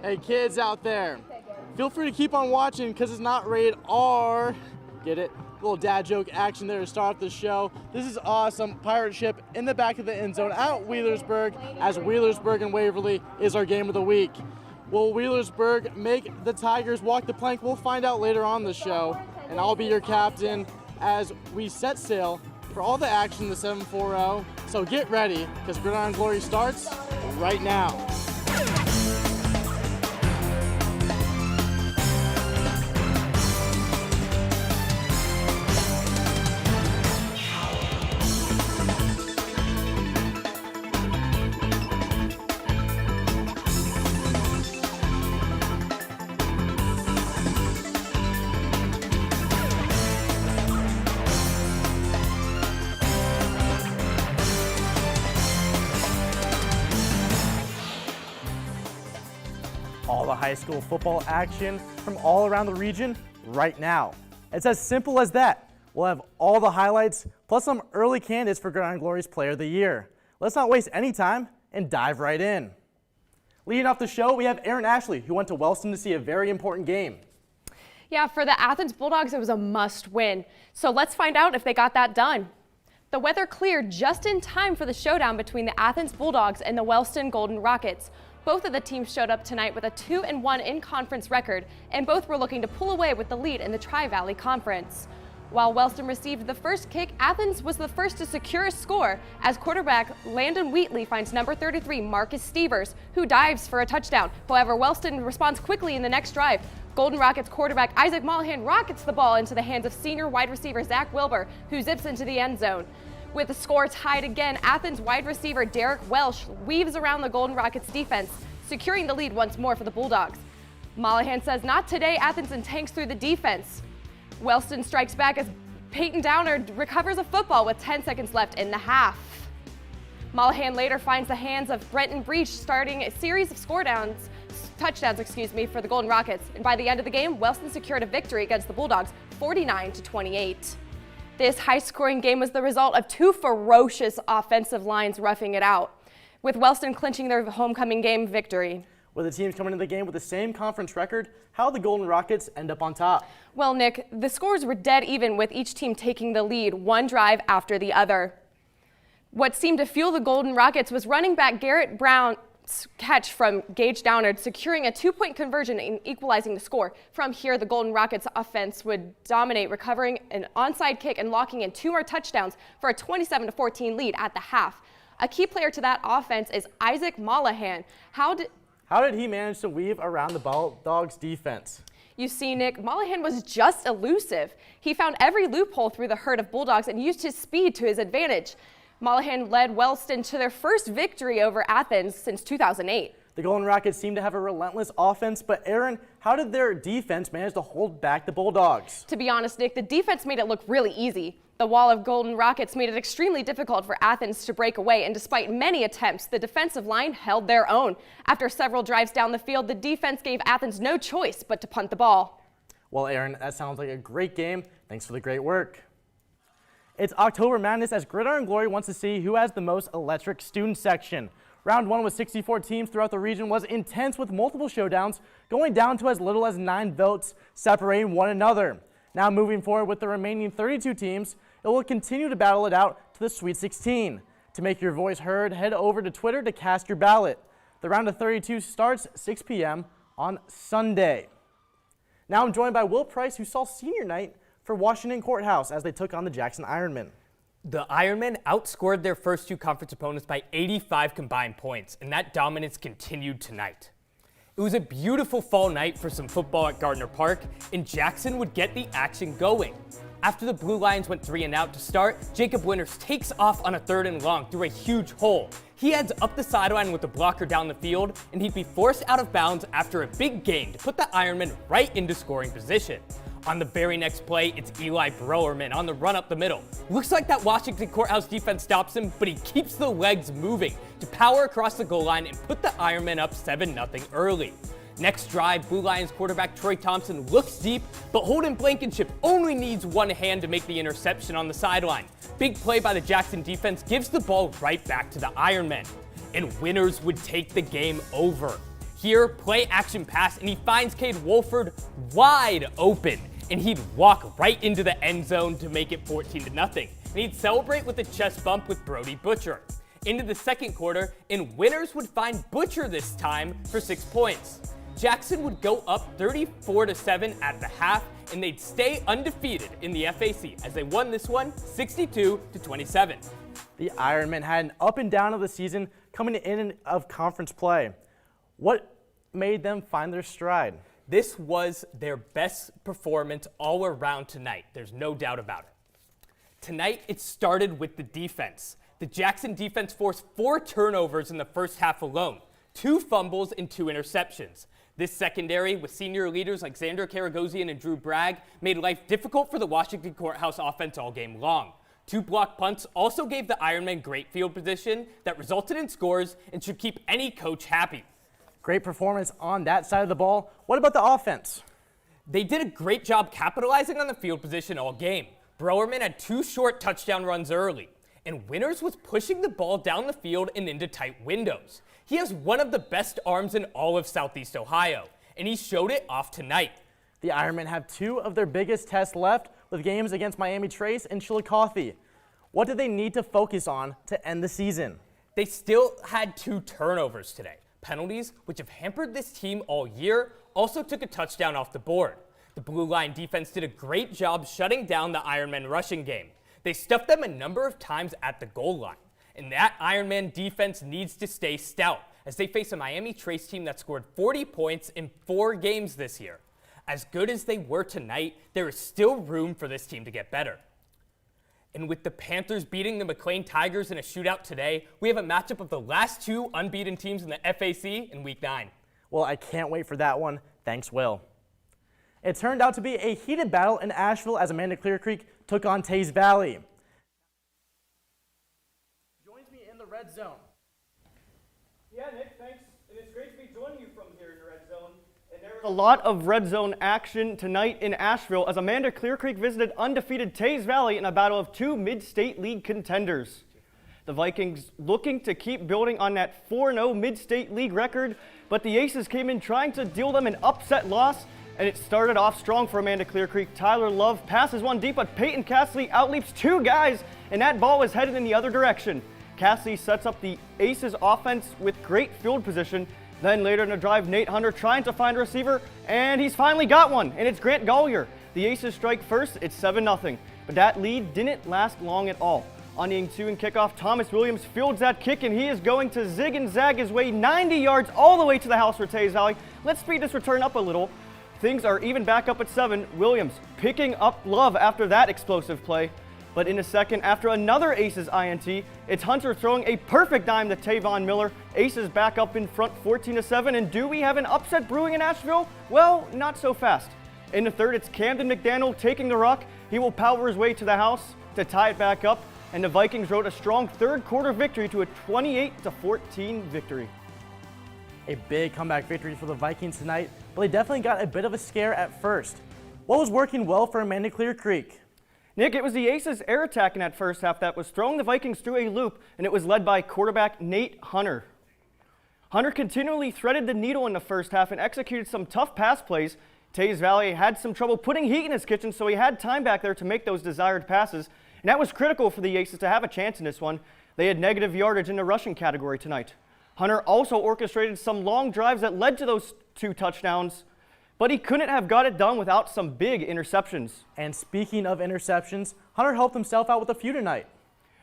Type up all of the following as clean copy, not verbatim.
Hey kids out there, feel free to keep on watching because it's not rated R. Get it? Little dad joke action there to start the show. This is awesome. Pirate ship in the back of the end zone at Wheelersburg, as Wheelersburg and Waverly is our game of the week. Will Wheelersburg make the Tigers walk the plank? We'll find out later on the show. And I'll be your captain as we set sail for all the action in the 740. So get ready, because Gridiron Glory starts right now. All the high school football action from all around the region right now. It's as simple as that. We'll have all the highlights plus some early candidates for Gridiron Glory's Player of the Year. Let's not waste any time and dive right in. Leading off the show, we have Aaron Ashley, who went to Wellston to see a very important game. Yeah, for the Athens Bulldogs, it was a must win. So let's find out if they got that done. The weather cleared just in time for the showdown between the Athens Bulldogs and the Wellston Golden Rockets. Both of the teams showed up tonight with a 2-1 in-conference record, and both were looking to pull away with the lead in the Tri-Valley Conference. While Wellston received the first kick, Athens was the first to secure a score as quarterback Landon Wheatley finds number 33 Marcus Stevers, who dives for a touchdown. However, Wellston responds quickly in the next drive. Golden Rockets quarterback Isaac Mollahan rockets the ball into the hands of senior wide receiver Zach Wilbur, who zips into the end zone. With the score tied again, Athens wide receiver Derek Welsh weaves around the Golden Rockets defense, securing the lead once more for the Bulldogs. Mollahan says, "Not today," Athens, and tanks through the defense. Wellston strikes back as Peyton Downer recovers a football with 10 seconds left in the half. Mollahan later finds the hands of Brenton Breach, starting a series of touchdowns for the Golden Rockets. And by the end of the game, Wellston secured a victory against the Bulldogs, 49-28. This high-scoring game was the result of two ferocious offensive lines roughing it out, with Wellston clinching their homecoming game victory. With the teams coming into the game with the same conference record, how did the Golden Rockets end up on top? Well, Nick, the scores were dead even, with each team taking the lead one drive after the other. What seemed to fuel the Golden Rockets was running back Garrett Brown's catch from Gage Downard, securing a 2-point conversion and equalizing the score. From here, the Golden Rockets offense would dominate, recovering an onside kick and locking in 2 more touchdowns for a 27-14 lead at the half. A key player to that offense is Isaac Mollahan. How did he manage to weave around the Bulldogs defense? You see, Nick, Mollahan was just elusive. He found every loophole through the herd of Bulldogs and used his speed to his advantage. Mollahan led Wellston to their first victory over Athens since 2008. The Golden Rockets seem to have a relentless offense, but Aaron, how did their defense manage to hold back the Bulldogs? To be honest, Nick, the defense made it look really easy. The wall of Golden Rockets made it extremely difficult for Athens to break away, and despite many attempts, the defensive line held their own. After several drives down the field, the defense gave Athens no choice but to punt the ball. Well, Aaron, that sounds like a great game. Thanks for the great work. It's October Madness as Gridiron Glory wants to see who has the most electric student section. Round 1 with 64 teams throughout the region was intense, with multiple showdowns going down to as little as 9 votes separating one another. Now moving forward with the remaining 32 teams, it will continue to battle it out to the Sweet 16. To make your voice heard, head over to Twitter to cast your ballot. The round of 32 starts 6 p.m. on Sunday. Now I'm joined by Will Price, who saw senior night for Washington Courthouse as they took on the Jackson Ironmen. The Ironmen outscored their first 2 conference opponents by 85 combined points, and that dominance continued tonight. It was a beautiful fall night for some football at Gardner Park, and Jackson would get the action going. After the Blue Lions went 3 and out to start, Jacob Winters takes off on a 3rd and long through a huge hole. He heads up the sideline with the blocker down the field, and he'd be forced out of bounds after a big gain to put the Ironmen right into scoring position. On the very next play, it's Eli Browerman on the run up the middle. Looks like that Washington Courthouse defense stops him, but he keeps the legs moving to power across the goal line and put the Ironmen up 7-0 early. Next drive, Blue Lions quarterback Troy Thompson looks deep, but Holden Blankenship only needs one hand to make the interception on the sideline. Big play by the Jackson defense gives the ball right back to the Ironmen, and Winters would take the game over. Here, play action pass, and he finds Cade Wolford wide open. And he'd walk right into the end zone to make it 14-0. And he'd celebrate with a chest bump with Brody Butcher. Into the second quarter, and winners would find Butcher this time for 6 points. Jackson would go up 34-7 at the half, and they'd stay undefeated in the FAC as they won this one 62-27. The Ironmen had an up and down of the season coming in and of conference play. What made them find their stride? This was their best performance all around tonight. There's no doubt about it. Tonight, it started with the defense. The Jackson defense forced 4 turnovers in the first half alone, 2 fumbles and 2 interceptions. This secondary, with senior leaders like Xander Karagosian and Drew Bragg, made life difficult for the Washington Courthouse offense all game long. 2 block punts also gave the Ironmen great field position that resulted in scores and should keep any coach happy. Great performance on that side of the ball. What about the offense? They did a great job capitalizing on the field position all game. Browerman had 2 short touchdown runs early, and Winters was pushing the ball down the field and into tight windows. He has one of the best arms in all of Southeast Ohio, and he showed it off tonight. The Ironmen have 2 of their biggest tests left with games against Miami Trace and Chillicothe. What do they need to focus on to end the season? They still had 2 turnovers today. Penalties, which have hampered this team all year, also took a touchdown off the board. The Blue Line defense did a great job shutting down the Ironman rushing game. They stuffed them a number of times at the goal line. And that Ironman defense needs to stay stout as they face a Miami Trace team that scored 40 points in 4 games this year. As good as they were tonight, there is still room for this team to get better. And with the Panthers beating the McLean Tigers in a shootout today, we have a matchup of the last 2 unbeaten teams in the FAC in Week 9. Well, I can't wait for that one. Thanks, Will. It turned out to be a heated battle in Asheville as Amanda-Clearcreek took on Teays Valley. Joins me in the red zone. Yeah, Nick, thanks. And it's great to be joining you from here in the red zone. And there was a lot of red zone action tonight in Asheville as Amanda-Clearcreek visited undefeated Teays Valley in a battle of 2 mid-state league contenders. The Vikings looking to keep building on that 4-0 mid-state league record, but the Aces came in trying to deal them an upset loss, and it started off strong for Amanda-Clearcreek. Tyler Love passes one deep, but Peyton Castley outleaps 2 guys, and that ball is headed in the other direction. Castley sets up the Aces offense with great field position. Then later in the drive, Nate Hunter trying to find a receiver, and he's finally got one, and it's Grant Gollier. The Aces strike first, it's 7-0, but that lead didn't last long at all. On the ensuing kickoff, Thomas Williams fields that kick, and he is going to zig and zag his way 90 yards all the way to the house for Teays Valley. Let's speed this return up a little. Things are even back up at 7. Williams picking up Love after that explosive play. But in a second, after another Aces INT, it's Hunter throwing a perfect dime to Tavon Miller. Aces back up in front 14-7, and do we have an upset brewing in Asheville? Well, not so fast. In the third, it's Camden McDaniel taking the rock. He will power his way to the house to tie it back up, and the Vikings wrote a strong third quarter victory to a 28-14 victory. A big comeback victory for the Vikings tonight, but they definitely got a bit of a scare at first. What was working well for Amanda-Clearcreek? Nick, it was the Aces' air attack in that first half that was throwing the Vikings through a loop, and it was led by quarterback Nate Hunter. Hunter continually threaded the needle in the first half and executed some tough pass plays. Teays Valley had some trouble putting heat in his kitchen, so he had time back there to make those desired passes, and that was critical for the Aces to have a chance in this one. They had negative yardage in the rushing category tonight. Hunter also orchestrated some long drives that led to those 2 touchdowns, but he couldn't have got it done without some big interceptions. And speaking of interceptions, Hunter helped himself out with a few tonight.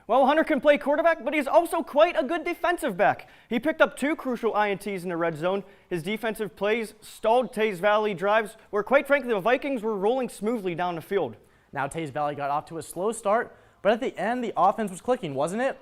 Well, Hunter can play quarterback, but he's also quite a good defensive back. He picked up 2 crucial INTs in the red zone. His defensive plays stalled Teays Valley drives, where quite frankly the Vikings were rolling smoothly down the field. Now Teays Valley got off to a slow start, but at the end the offense was clicking, wasn't it?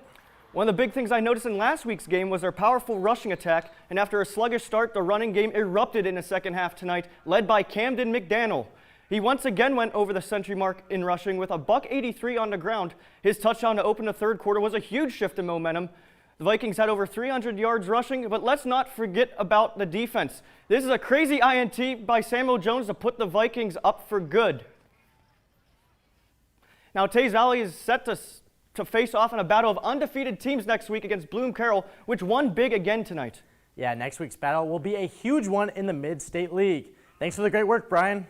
One of the big things I noticed in last week's game was their powerful rushing attack, and after a sluggish start, the running game erupted in the second half tonight, led by Camden McDaniel. He once again went over the century mark in rushing with a $183 on the ground. His touchdown to open the third quarter was a huge shift in momentum. The Vikings had over 300 yards rushing, but let's not forget about the defense. This is a crazy INT by Samuel Jones to put the Vikings up for good. Now, Teays Valley is set to face off in a battle of undefeated teams next week against Bloom Carroll, which won big again tonight. Yeah, next week's battle will be a huge one in the Mid-State League. Thanks for the great work, Brian.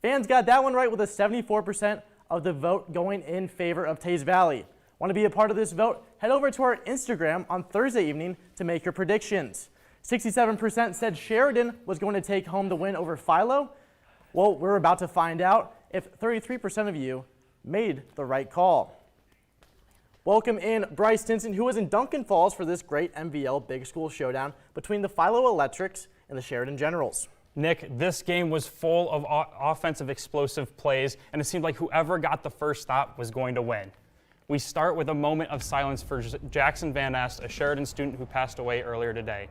Fans got that one right with a 74% of the vote going in favor of Teays Valley. Want to be a part of this vote? Head over to our Instagram on Thursday evening to make your predictions. 67% said Sheridan was going to take home the win over Philo. Well, we're about to find out if 33% of you made the right call. Welcome in Bryce Stinson, who was in Duncan Falls for this great MVL Big School Showdown between the Philo Electrics and the Sheridan Generals. Nick, this game was full of offensive explosive plays, and it seemed like whoever got the first stop was going to win. We start with a moment of silence for Jackson Van Nest, a Sheridan student who passed away earlier today.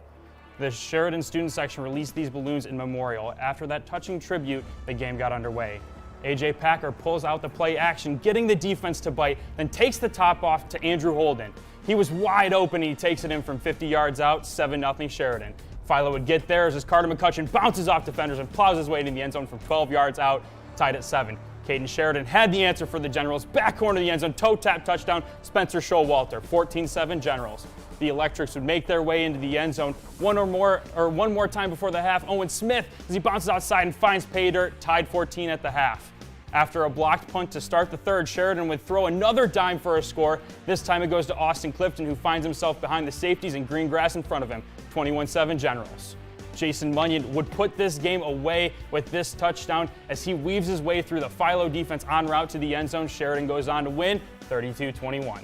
The Sheridan student section released these balloons in memorial. After that touching tribute, the game got underway. A.J. Packer pulls out the play action, getting the defense to bite, then takes the top off to Andrew Holden. He was wide open, he takes it in from 50 yards out, 7-0 Sheridan. Philo would get there as Carter McCutcheon bounces off defenders and plows his way into the end zone from 12 yards out, tied at 7. Caden Sheridan had the answer for the Generals. Back corner of the end zone, toe tap touchdown, Spencer Showalter, 14-7 Generals. The Electrics would make their way into the end zone one more time before the half. Owen Smith, as he bounces outside and finds pay dirt, tied 14 at the half. After a blocked punt to start the third, Sheridan would throw another dime for a score. This time it goes to Austin Clifton, who finds himself behind the safeties and green grass in front of him, 21-7 Generals. Jason Munyon would put this game away with this touchdown as he weaves his way through the Philo defense en route to the end zone. Sheridan goes on to win 32-21.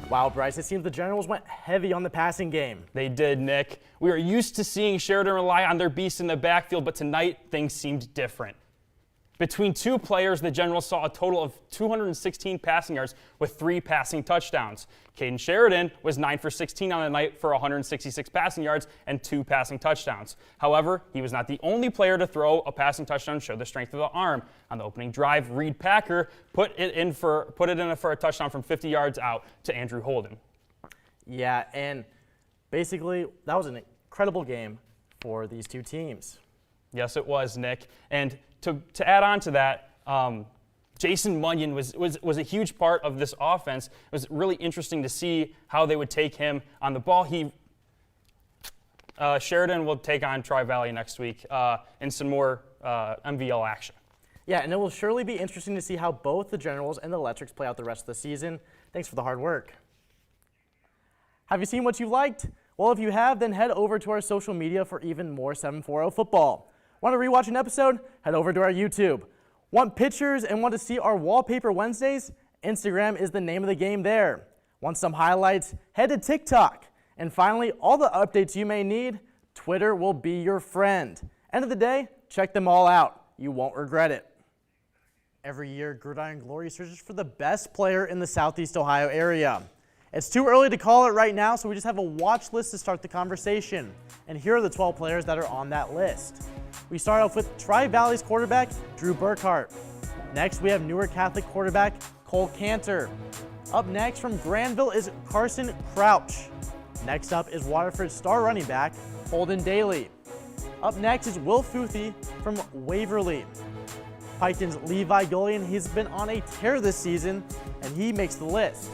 Wow, Bryce, it seems the Generals went heavy on the passing game. They did, Nick. We are used to seeing Sheridan rely on their beast in the backfield, but tonight things seemed different. Between two players, the Generals saw a total of 216 passing yards with 3 passing touchdowns. Caden Sheridan was 9 for 16 on the night for 166 passing yards and 2 passing touchdowns. However, he was not the only player to throw a passing touchdown and show the strength of the arm. On the opening drive, Reed Packer put it in for a touchdown from 50 yards out to Andrew Holden. Yeah, and basically that was an incredible game for these two teams. Yes, it was, Nick. And to add on to that, Jason Munyon was a huge part of this offense. It was really interesting to see how they would take him on the ball. Sheridan will take on Tri-Valley next week in some more MVL action. Yeah, and it will surely be interesting to see how both the Generals and the Electrics play out the rest of the season. Thanks for the hard work. Have you seen what you liked? Well, if you have, then head over to our social media for even more 740 football. Want to rewatch an episode? Head over to our YouTube. Want pictures and want to see our Wallpaper Wednesdays? Instagram is the name of the game there. Want some highlights? Head to TikTok. And finally, all the updates you may need, Twitter will be your friend. End of the day, check them all out. You won't regret it. Every year, Gridiron Glory searches for the best player in the Southeast Ohio area. It's too early to call it right now, so we just have a watch list to start the conversation. And here are the 12 players that are on that list. We start off with Tri-Valley's quarterback, Drew Burkhart. Next, we have Newark Catholic quarterback, Cole Cantor. Up next from Granville is Carson Crouch. Next up is Waterford's star running back, Holden Daly. Up next is Will Futhi from Waverly. Piketon's Levi Gullion, he's been on a tear this season, and he makes the list.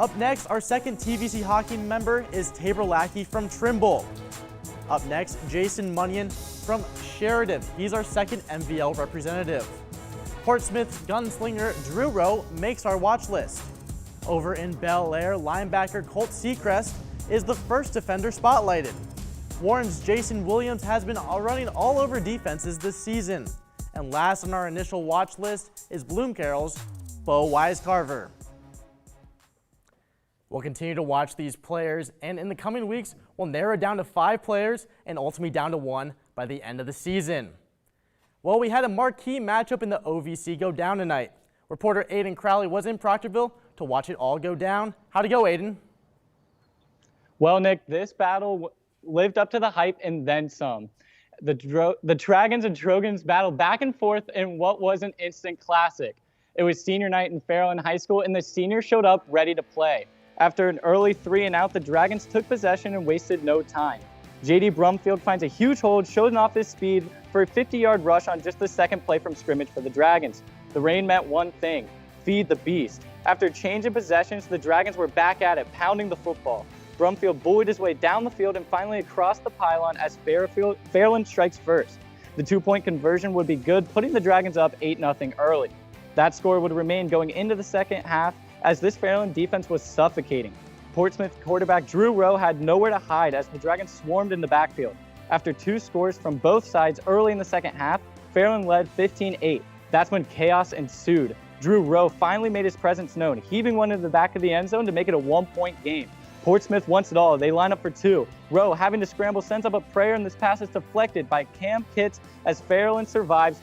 Up next, our second TVC hockey member is Tabor Lackey from Trimble. Up next, Jason Munyon from Sheridan. He's our second MVL representative. Portsmouth's gunslinger Drew Rowe makes our watch list. Over in Bel Air, linebacker Colt Seacrest is the first defender spotlighted. Warren's Jason Williams has been running all over defenses this season. And last on our initial watch list is Bloom Carroll's Bo Wisecarver. We'll continue to watch these players, and in the coming weeks, we'll narrow down to 5 players and ultimately down to 1 by the end of the season. Well, we had a marquee matchup in the OVC go down tonight. Reporter Aiden Crowley was in Proctorville to watch it all go down. How'd it go, Aiden? Well, Nick, this battle lived up to the hype and then some. The Dragons and Trojans battled back and forth in what was an instant classic. It was senior night in Fairland High School, and the seniors showed up ready to play. After an early 3-and-out, the Dragons took possession and wasted no time. J.D. Brumfield finds a huge hold, showing off his speed for a 50-yard rush on just the second play from scrimmage for the Dragons. The rain meant one thing: feed the beast. After a change in possessions, the Dragons were back at it, pounding the football. Brumfield bullied his way down the field and finally across the pylon as Fairland strikes first. The 2-point conversion would be good, putting the Dragons up 8-0 early. That score would remain going into the second half as this Fairland defense was suffocating. Portsmouth quarterback Drew Rowe had nowhere to hide as the Dragons swarmed in the backfield. After 2 scores from both sides early in the second half, Fairland led 15-8. That's when chaos ensued. Drew Rowe finally made his presence known, heaving one into the back of the end zone to make it a 1-point game. Portsmouth wants it all. They line up for 2. Rowe, having to scramble, sends up a prayer, and this pass is deflected by Cam Kitts as Fairland survives.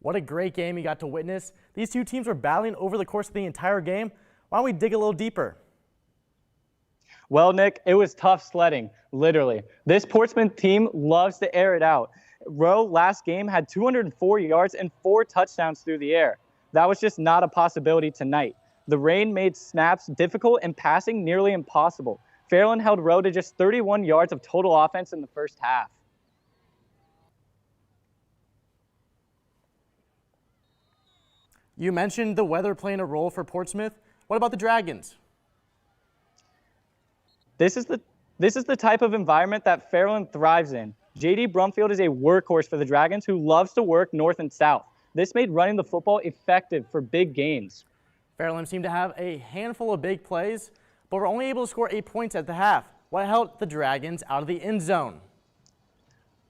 What a great game you got to witness. These two teams were battling over the course of the entire game. Why don't we dig a little deeper? Well, Nick, it was tough sledding, literally. This Portsmouth team loves to air it out. Rowe last game had 204 yards and 4 touchdowns through the air. That was just not a possibility tonight. The rain made snaps difficult and passing nearly impossible. Fairland held Rowe to just 31 yards of total offense in the first half. You mentioned the weather playing a role for Portsmouth. What about the Dragons? This is the type of environment that Fairland thrives in. J.D. Brumfield is a workhorse for the Dragons who loves to work north and south. This made running the football effective for big gains. Fairland seemed to have a handful of big plays, but were only able to score 8 points at the half, what held the Dragons out of the end zone.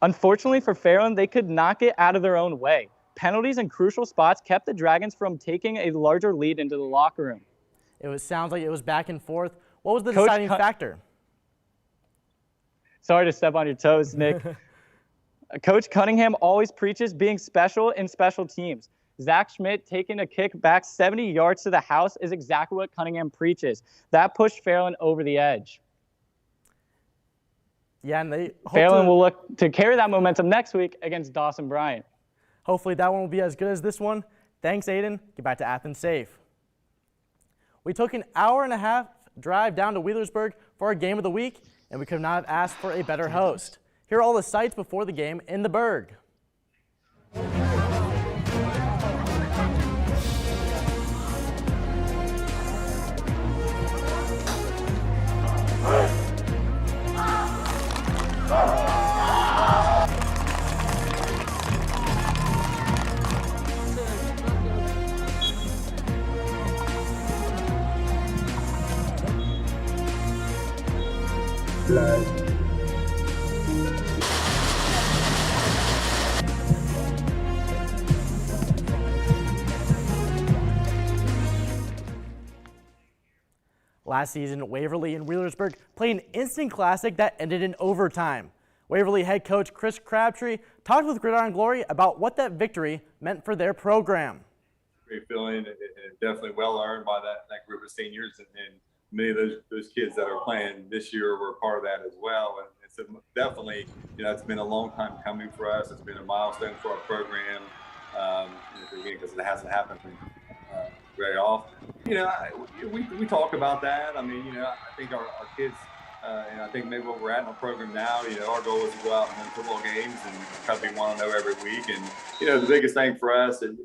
Unfortunately for Fairland, they could not get out of their own way. Penalties in crucial spots kept the Dragons from taking a larger lead into the locker room. Sounds like it was back and forth. What was the deciding factor? Sorry to step on your toes, Nick. Coach Cunningham always preaches being special in special teams. Zach Schmidt taking a kick back 70 yards to the house is exactly what Cunningham preaches. That pushed Fairland over the edge. Yeah, and Fairland will look to carry that momentum next week against Dawson Bryant. Hopefully that one will be as good as this one. Thanks, Aiden. Get back to Athens safe. We took an hour-and-a-half drive down to Wheelersburg for our game of the week, and we could not have asked for a better host. Here are all the sights before the game in the Burg. Last season, Waverly and Wheelersburg played an instant classic that ended in overtime. Waverly head coach Chris Crabtree talked with Gridiron Glory about what that victory meant for their program. Great feeling, and definitely well earned by that group of seniors, and many of those kids that are playing this year were part of that as well. And so definitely, it's been a long time coming for us. It's been a milestone for our program, again, because it hasn't happened very often. We talk about that. I think our kids, and I think maybe where we're at in our program now, our goal is to go out and win football games and try to be 1-0 every week. And, the biggest thing for us is,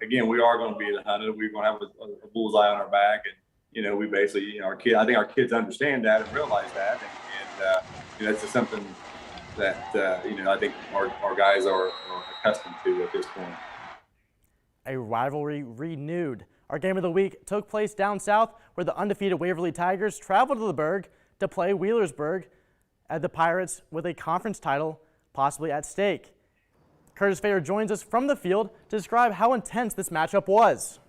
again, we are going to be the hunted. We're going to have a bullseye on our back. And, we basically, I think our kids understand that and realize that. And that's just something that, I think our guys are accustomed to at this point. A rivalry renewed. Our game of the week took place down south where the undefeated Waverly Tigers traveled to the Burg to play Wheelersburg at the Pirates with a conference title possibly at stake. Curtis Fader joins us from the field to describe how intense this matchup was.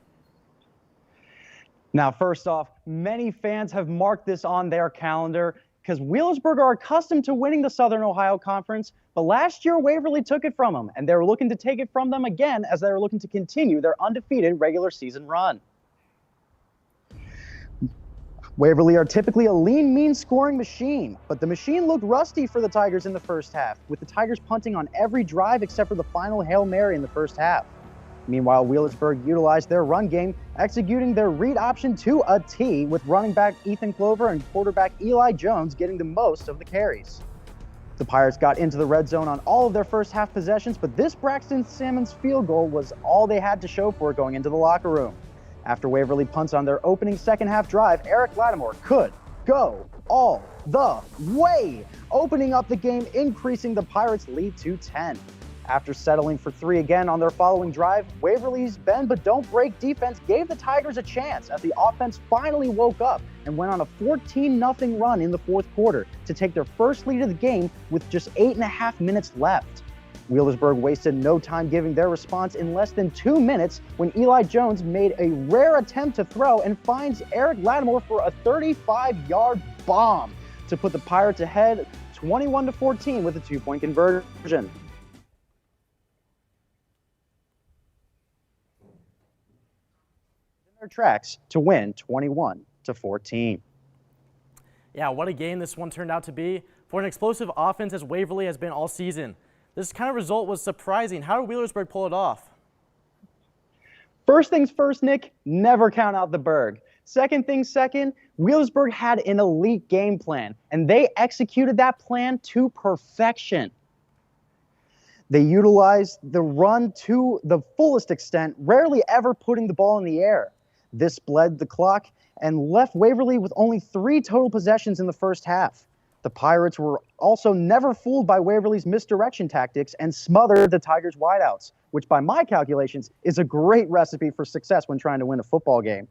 Now, first off, many fans have marked this on their calendar because Wheelersburg are accustomed to winning the Southern Ohio Conference, but last year Waverly took it from them, and they were looking to take it from them again as they were looking to continue their undefeated regular season run. Waverly are typically a lean, mean scoring machine, but the machine looked rusty for the Tigers in the first half, with the Tigers punting on every drive except for the final Hail Mary in the first half. Meanwhile, Wheelersburg utilized their run game, executing their read option to a T, with running back Ethan Clover and quarterback Eli Jones getting the most of the carries. The Pirates got into the red zone on all of their first half possessions, but this Braxton Salmons field goal was all they had to show for it going into the locker room. After Waverly punts on their opening second half drive, Eric Lattimore could go all the way, opening up the game, increasing the Pirates' lead to 10. After settling for 3 again on their following drive, Waverly's bend but don't break defense gave the Tigers a chance as the offense finally woke up and went on a 14-0 run in the fourth quarter to take their first lead of the game with just 8.5 minutes left. Wheelersburg wasted no time giving their response in less than 2 minutes when Eli Jones made a rare attempt to throw and finds Eric Lattimore for a 35-yard bomb to put the Pirates ahead 21-14 with a 2-point conversion. Their tracks to win 21-14. Yeah, what a game this one turned out to be for an explosive offense as Waverly has been all season. This kind of result was surprising. How did Wheelersburg pull it off? First things first, Nick, never count out the Berg. Second things second, Wheelersburg had an elite game plan, and they executed that plan to perfection. They utilized the run to the fullest extent, rarely ever putting the ball in the air. This bled the clock and left Waverly with only 3 total possessions in the first half. The Pirates were also never fooled by Waverly's misdirection tactics and smothered the Tigers' wideouts, which by my calculations is a great recipe for success when trying to win a football game.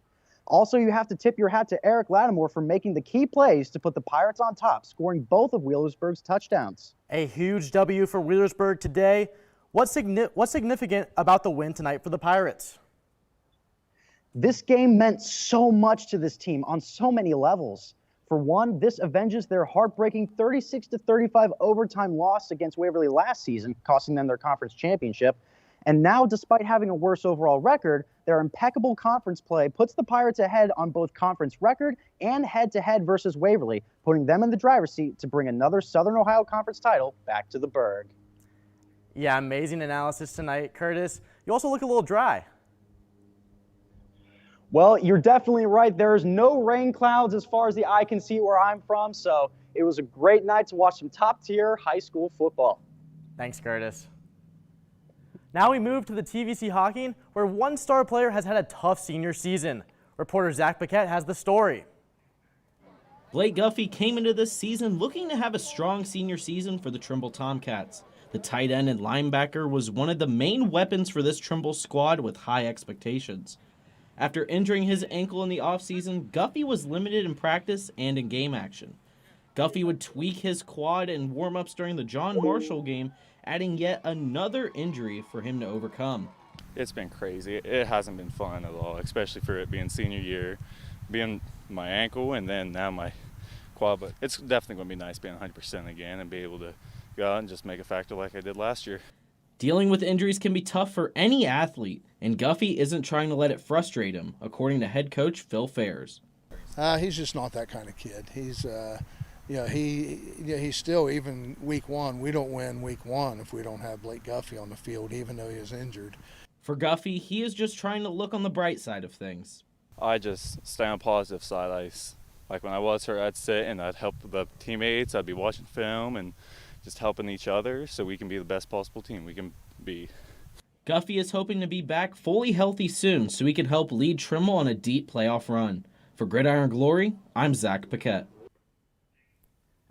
Also, you have to tip your hat to Eric Lattimore for making the key plays to put the Pirates on top, scoring both of Wheelersburg's touchdowns. A huge W for Wheelersburg today. What's significant about the win tonight for the Pirates? This game meant so much to this team on so many levels. For one, this avenges their heartbreaking 36-35 overtime loss against Waverly last season, costing them their conference championship. And now, despite having a worse overall record, their impeccable conference play puts the Pirates ahead on both conference record and head-to-head versus Waverly, putting them in the driver's seat to bring another Southern Ohio Conference title back to the Berg. Yeah, amazing analysis tonight, Curtis. You also look a little dry. Well, you're definitely right. There's no rain clouds as far as the eye can see where I'm from, so it was a great night to watch some top-tier high school football. Thanks, Curtis. Now we move to the TVC Hockey, where one star player has had a tough senior season. Reporter Zach Paquette has the story. Blake Guffey came into this season looking to have a strong senior season for the Trimble Tomcats. The tight end and linebacker was one of the main weapons for this Trimble squad with high expectations. After injuring his ankle in the offseason, Guffey was limited in practice and in game action. Guffey would tweak his quad in warm-ups during the John Marshall game, adding yet another injury for him to overcome. It's been crazy. It hasn't been fun at all, especially for it being senior year, being my ankle and then now my quad. But it's definitely going to be nice being 100% again and be able to go out and just make a factor like I did last year. Dealing with injuries can be tough for any athlete, and Guffey isn't trying to let it frustrate him, according to head coach Phil Fairs. He's just not that kind of kid. He's still, even week one, we don't win week one if we don't have Blake Guffey on the field, even though he is injured. For Guffey, he is just trying to look on the bright side of things. I just stay on the positive side. Like when I was hurt, I'd sit and I'd help the teammates. I'd be watching film and just helping each other so we can be the best possible team we can be. Guffey is hoping to be back fully healthy soon so he can help lead Trimble on a deep playoff run. For Gridiron Glory, I'm Zach Paquette.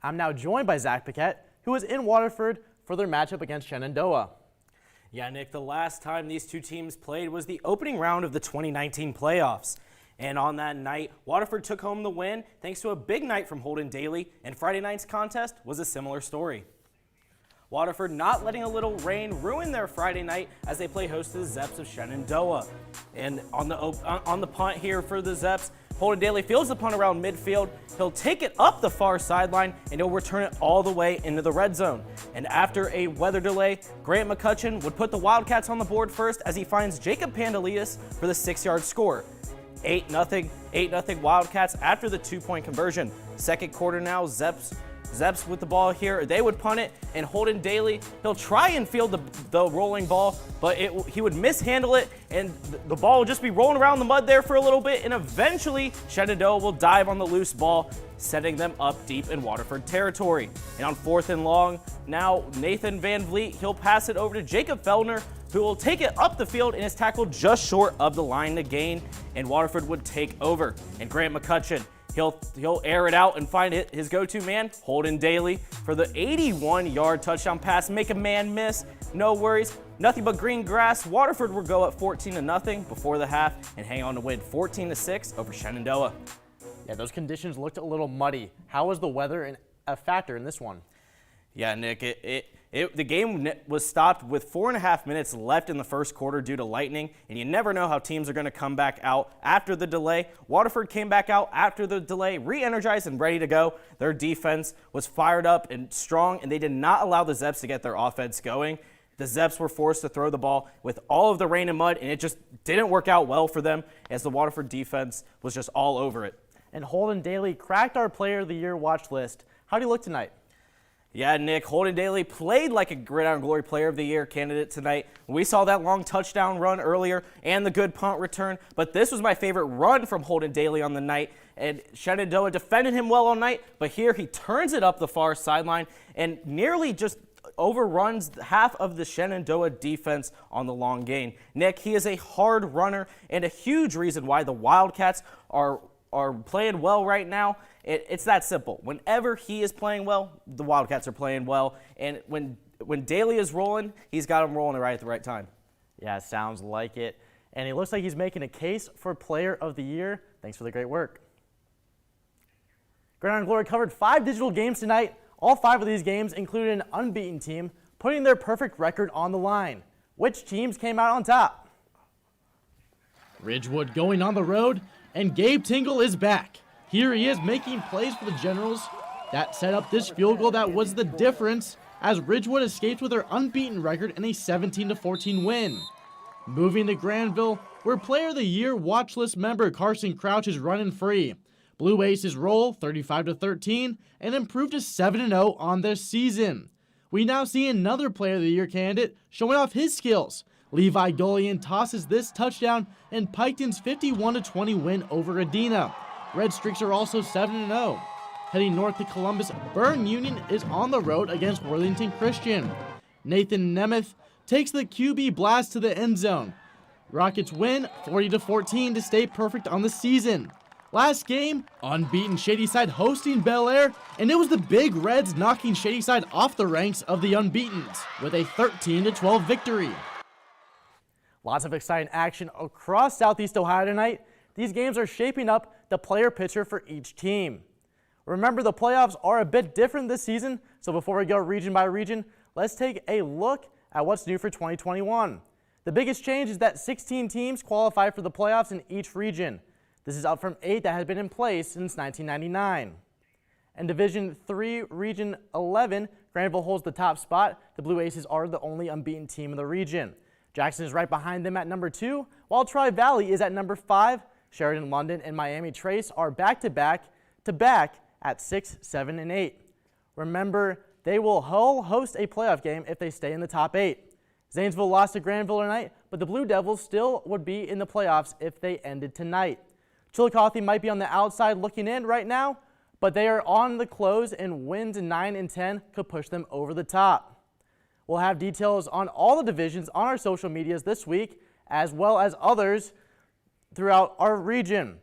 I'm now joined by Zach Paquette, who is in Waterford for their matchup against Shenandoah. Yeah, Nick, the last time these two teams played was the opening round of the 2019 playoffs. And on that night, Waterford took home the win thanks to a big night from Holden Daly, and Friday night's contest was a similar story. Waterford not letting a little rain ruin their Friday night as they play host to the Zeps of Shenandoah. And on the punt here for the Zeps, Holden Daly fields the punt around midfield. He'll take it up the far sideline, and he'll return it all the way into the red zone. And after a weather delay, Grant McCutcheon would put the Wildcats on the board first as he finds Jacob Pandelias for the 6-yard score. 8-0 Wildcats after the 2-point conversion. Second quarter now, Zeps with the ball here. They would punt it, and Holden Daly, he'll try and field the rolling ball, but he would mishandle it, and the ball will just be rolling around the mud there for a little bit, and eventually Shenandoah will dive on the loose ball, setting them up deep in Waterford territory. And on 4th and long, now Nathan Van Vliet, he'll pass it over to Jacob Feldner, who will take it up the field and is tackled just short of the line to gain, and Waterford would take over. And Grant McCutcheon, He'll air it out and find his go-to man, Holden Daly, for the 81-yard touchdown pass. Make a man miss, no worries. Nothing but green grass. Waterford will go up 14-0 before the half and hang on to win 14-6 over Shenandoah. Yeah, those conditions looked a little muddy. How was the weather a factor in this one? Yeah, Nick, the game was stopped with 4.5 minutes left in the first quarter due to lightning, and you never know how teams are going to come back out after the delay. Waterford came back out after the delay, re-energized and ready to go. Their defense was fired up and strong, and they did not allow the Zeps to get their offense going. The Zeps were forced to throw the ball with all of the rain and mud, and it just didn't work out well for them as the Waterford defense was just all over it. And Holden Daly cracked our Player of the Year watch list. How do you look tonight? Yeah, Nick, Holden Daly played like a Gridiron Glory Player of the Year candidate tonight. We saw that long touchdown run earlier and the good punt return, but this was my favorite run from Holden Daly on the night. And Shenandoah defended him well all night, but here he turns it up the far sideline and nearly just overruns half of the Shenandoah defense on the long gain. Nick, he is a hard runner and a huge reason why the Wildcats are playing well right now. It's that simple. Whenever he is playing well, the Wildcats are playing well. And when Daly is rolling, he's got him rolling right at the right time. Yeah, sounds like it. And it looks like he's making a case for Player of the Year. Thanks for the great work. Gridiron Glory covered 5 digital games tonight. All 5 of these games included an unbeaten team, putting their perfect record on the line. Which teams came out on top? Ridgewood going on the road, and Gabe Tingle is back. Here he is making plays for the Generals. That set up this field goal that was the difference as Ridgewood escaped with their unbeaten record in a 17-14 win. Moving to Granville, where Player of the Year Watchlist member Carson Crouch is running free. Blue Aces roll 35-13 and improved to 7-0 on this season. We now see another Player of the Year candidate showing off his skills. Levi Golian tosses this touchdown in Piketon's 51-20 win over Adena. Red Streaks are also 7-0. Heading north to Columbus, Bern Union is on the road against Worthington Christian. Nathan Nemeth takes the QB blast to the end zone. Rockets win 40-14 to stay perfect on the season. Last game, unbeaten Shadyside hosting Bel Air, and it was the Big Reds knocking Shadyside off the ranks of the unbeatens with a 13-12 victory. Lots of exciting action across Southeast Ohio tonight. These games are shaping up the player picture for each team. Remember, the playoffs are a bit different this season, so before we go region by region, let's take a look at what's new for 2021. The biggest change is that 16 teams qualify for the playoffs in each region. This is up from 8 that has been in place since 1999. In Division 3, Region 11, Granville holds the top spot. The Blue Aces are the only unbeaten team in the region. Jackson is right behind them at number 2, while Tri-Valley is at number 5. Sheridan, London, and Miami Trace are back-to-back at 6, 7, and 8. Remember, they will host a playoff game if they stay in the top 8. Zanesville lost to Granville tonight, but the Blue Devils still would be in the playoffs if they ended tonight. Chillicothe might be on the outside looking in right now, but they are on the close, and wins 9 and 10 could push them over the top. We'll have details on all the divisions on our social medias this week, as well as others throughout our region.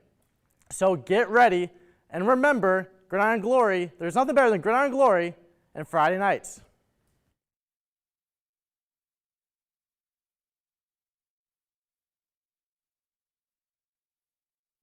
So get ready, and remember, Gridiron Glory, there's nothing better than Gridiron Glory and Friday nights.